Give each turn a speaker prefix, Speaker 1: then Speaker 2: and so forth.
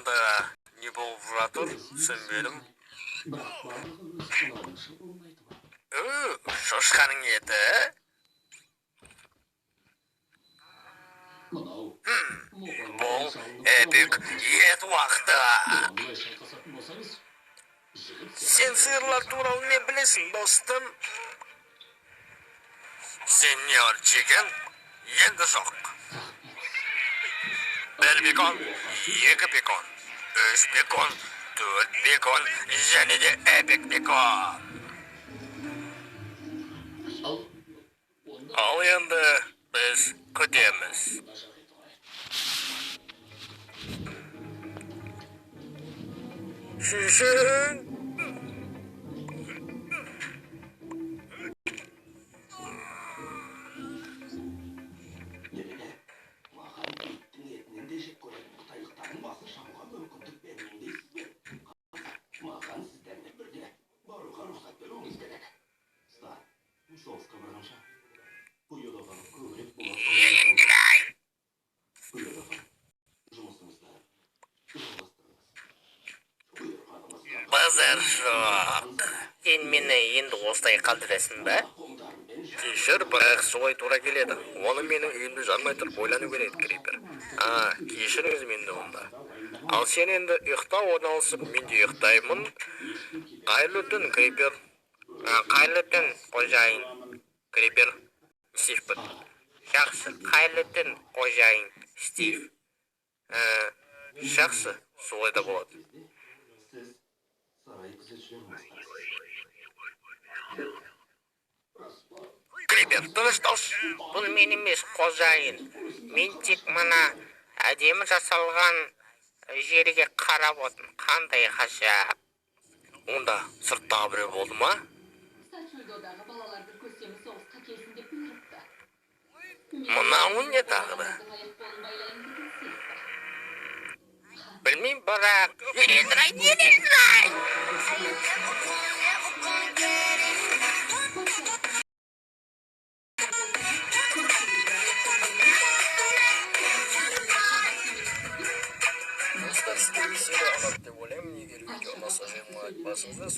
Speaker 1: Онда не болып жатыр, түсінбедім. Шошқаның еті? Бұл эпик ет уақыты. Сен сиырлар туралы не білесің, достым? Сеньор Чикен енді жоқ. 1 бекон, 2 бекон, 3 бекон, 4 бекон, және де эпик бекон. Ал енді біз күтеміз. Шешен! Базар жоқ. Сен мені енді осылай қалдырасың ба? Кешір, бірақ солай тура келеді. Оны менің үйімді жармай тұрып ойлану керек, Крипер. Кешіріңіз менді онда. Ал сен енді ұйықта орналасып, мен де ұйықтаймын. Қайырлы түн, Крипер. Қайырлы түн, қожайын. Крипер, Стив бұд. Жақсы, қайырлы түн, қожайын, Стив. Жақсы, солай да болады. Крипер, дұрыстауш. Бұл мен емес, қожайын. Мен тек мына әдемі жасалған жерге қарап отын. Қандай ғажап. Онда сырттағы біреу болды ма? Мынауын не тағыды? Білмейм, бірақ... Елендірай! Достар, сіздерге серия алады деп ойлаймын. Егер видео ұнаса, басыңызды